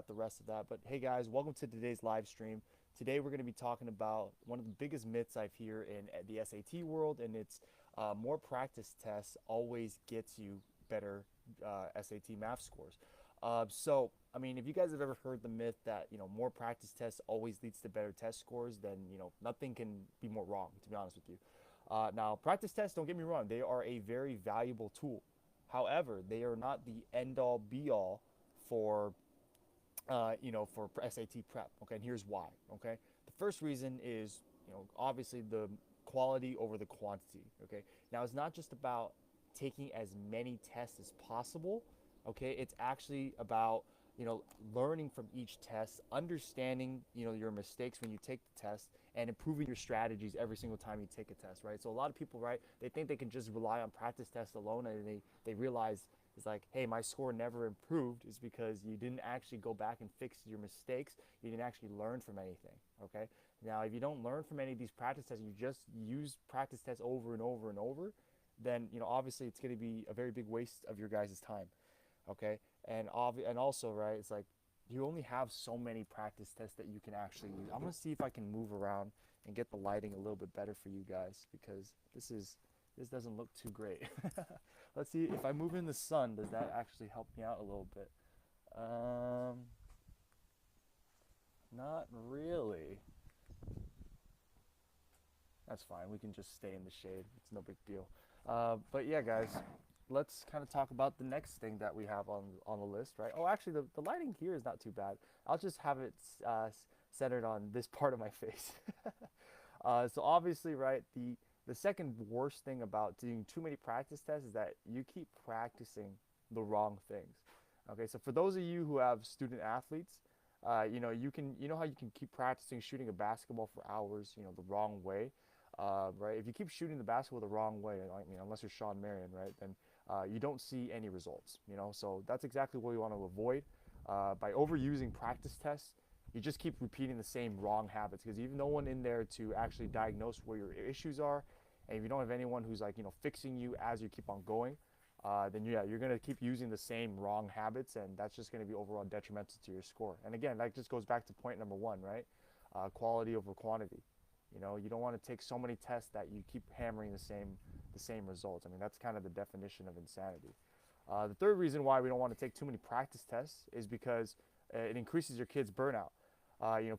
got the rest of that. But hey guys, welcome to today's live stream. Today we're going to be talking about one of the biggest myths I've hear in the SAT world, and it's more practice tests always gets you better SAT math scores. I mean, if you guys have ever heard the myth that more practice tests always leads to better test scores, then nothing can be more wrong. To be honest with you, now practice tests, don't get me wrong, they are a very valuable tool. However, they are not the end all be all for for SAT prep. Okay, and here's why. Okay, the first reason is obviously the quality over the quantity. Okay, now it's not just about taking as many tests as possible. Okay, it's actually about learning from each test, understanding your mistakes when you take the test, and improving your strategies every single time you take a test. Right. So a lot of people, right, they think they can just rely on practice tests alone, and they realize it's like, hey, my score never improved, is because you didn't actually go back and fix your mistakes. You didn't actually learn from anything. Okay. Now, if you don't learn from any of these practice tests, you just use practice tests over and over and over, then obviously it's going to be a very big waste of your guys' time. Okay. And also, right, it's like you only have so many practice tests that you can actually use. I'm gonna see if I can move around and get the lighting a little bit better for you guys, because this doesn't look too great. Let's see if I move in the sun, does that actually help me out a little bit? Um, Not really. That's fine. We can just stay in the shade. It's no big deal. But yeah, guys, let's kind of talk about the next thing that we have on the list, right? Oh, actually, the lighting here is not too bad. I'll just have it centered on this part of my face. So obviously, right, the second worst thing about doing too many practice tests is that you keep practicing the wrong things. Okay, so for those of you who have student athletes, you know how you can keep practicing shooting a basketball for hours, the wrong way, right? If you keep shooting the basketball the wrong way, I mean, unless you're Sean Marion, right, then you don't see any results, So that's exactly what we want to avoid. By overusing practice tests, you just keep repeating the same wrong habits, because you have no one in there to actually diagnose where your issues are, and if you don't have anyone who's like fixing you as you keep on going, then yeah, you're going to keep using the same wrong habits, and that's just going to be overall detrimental to your score. And again, that just goes back to point number one, right? Quality over quantity. You don't want to take so many tests that you keep hammering the same results. I mean, that's kind of the definition of insanity. The third reason why we don't want to take too many practice tests is because it increases your kids' burnout.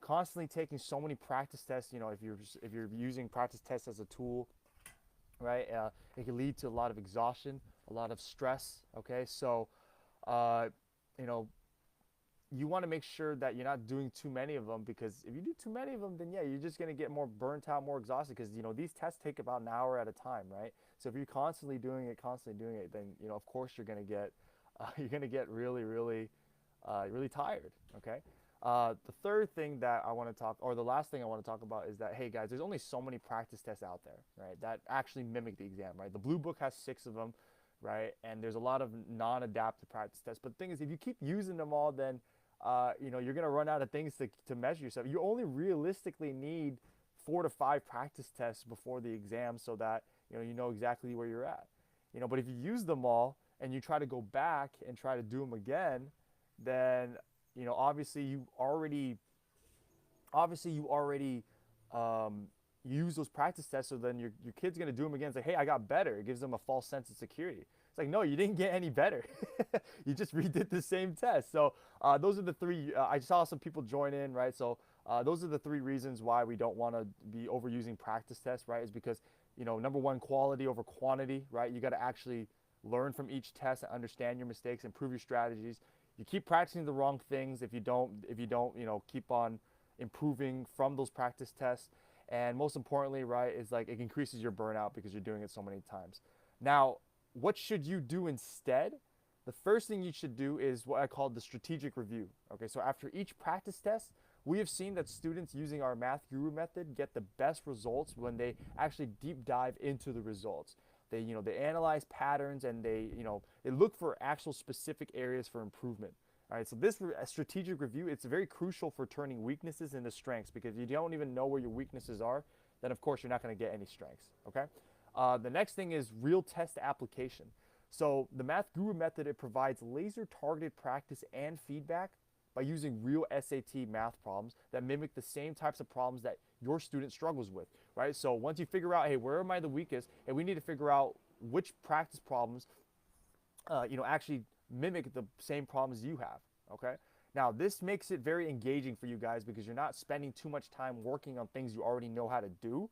Constantly taking so many practice tests. If you're using practice tests as a tool, right, it can lead to a lot of exhaustion, a lot of stress. Okay, so uh, you know you want to make sure that you're not doing too many of them, because if you do too many of them, then yeah, you're just going to get more burnt out, more exhausted, because these tests take about an hour at a time, right? So if you're constantly doing it, then of course you're going to get really, really, really tired. Okay. The third thing that I want to talk, or the last thing I want to talk about, is that, hey guys, there's only so many practice tests out there, right, that actually mimic the exam, right? The Blue Book has 6 of them, right? And there's a lot of non-adaptive practice tests. But the thing is, if you keep using them all, then you're going to run out of things to measure yourself. You only realistically need 4 to 5 practice tests before the exam, so that you know exactly where you're at. But if you use them all and you try to go back and try to do them again, then obviously you already um, use those practice tests. So then your kid's gonna do them again. It's like, hey, I got better. It gives them a false sense of security. It's like, no, you didn't get any better. You just redid the same test. So those are the three. I saw some people join in, right? So those are the 3 reasons why we don't want to be overusing practice tests, right? Is because number one, quality over quantity, right? You got to actually learn from each test and understand your mistakes, improve your strategies. You keep practicing the wrong things if you don't keep on improving from those practice tests. And most importantly, right, is like it increases your burnout because you're doing it so many times. Now, what should you do instead? The first thing you should do is what I call the strategic review. Okay, so after each practice test, we have seen that students using our Math Guru method get the best results when they actually deep dive into the results. They analyze patterns, and they look for actual specific areas for improvement. All right, so this strategic review, it's very crucial for turning weaknesses into strengths, because if you don't even know where your weaknesses are, then of course you're not going to get any strengths. Okay. The next thing is real test application. So the Math Guru method, it provides laser targeted practice and feedback by using real SAT math problems that mimic the same types of problems that your student struggles with, right? So once you figure out, hey, where am I the weakest, and we need to figure out which practice problems, actually mimic the same problems you have, okay? Now, this makes it very engaging for you guys because you're not spending too much time working on things you already know how to do.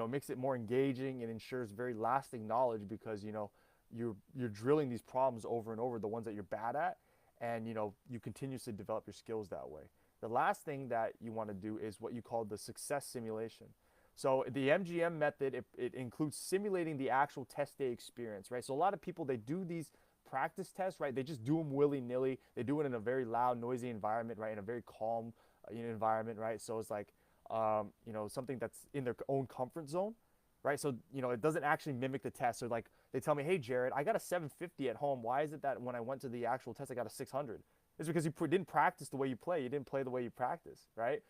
Makes it more engaging and ensures very lasting knowledge because, you're drilling these problems over and over, the ones that you're bad at, and, you continuously develop your skills that way. The last thing that you want to do is what you call the success simulation. So the MGM method, it includes simulating the actual test day experience, right? So a lot of people, they do these practice tests, right? They just do them willy-nilly. They do it in a very loud, noisy environment, right? In a very calm environment, right? So it's like, something that's in their own comfort zone, right? So, it doesn't actually mimic the test. So like they tell me, hey, Jared, I got a 750 at home. Why is it that when I went to the actual test, I got a 600? It's because you didn't practice the way you play. You didn't play the way you practice, right?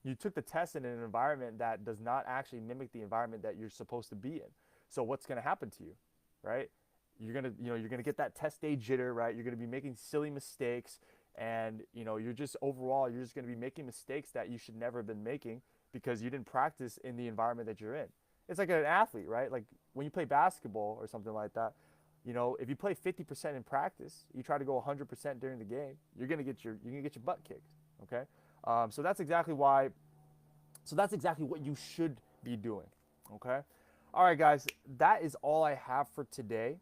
You took the test in an environment that does not actually mimic the environment that you're supposed to be in. So what's going to happen to you, right? You're gonna get that test day jitter, right? You're gonna be making silly mistakes, and you're just gonna be making mistakes that you should never have been making because you didn't practice in the environment that you're in. It's like an athlete, right? Like when you play basketball or something like that, if you play 50% in practice, you try to go 100% during the game, you're gonna get your butt kicked. Okay, so that's exactly what you should be doing. Okay, all right, guys, that is all I have for today.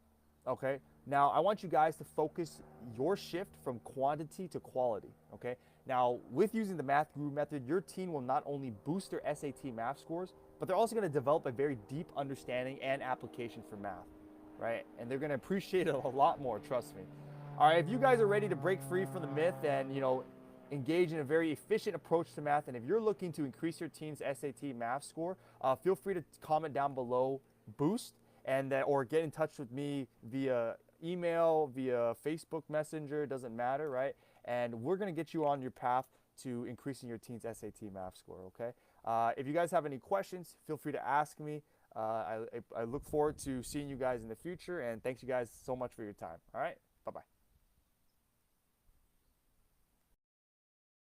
Okay, now I want you guys to focus your shift from quantity to quality. Okay, now with using the Math Guru method, your team will not only boost their SAT math scores, but they're also going to develop a very deep understanding and application for math, right? And they're going to appreciate it a lot more, trust me. All right, if you guys are ready to break free from the myth and engage in a very efficient approach to math, and if you're looking to increase your team's SAT math score, feel free to comment down below boost, and or get in touch with me via email, via Facebook Messenger, doesn't matter, right? And we're gonna get you on your path to increasing your team's SAT math score, okay? If you guys have any questions, feel free to ask me. I look forward to seeing you guys in the future, and thanks you guys so much for your time, all right?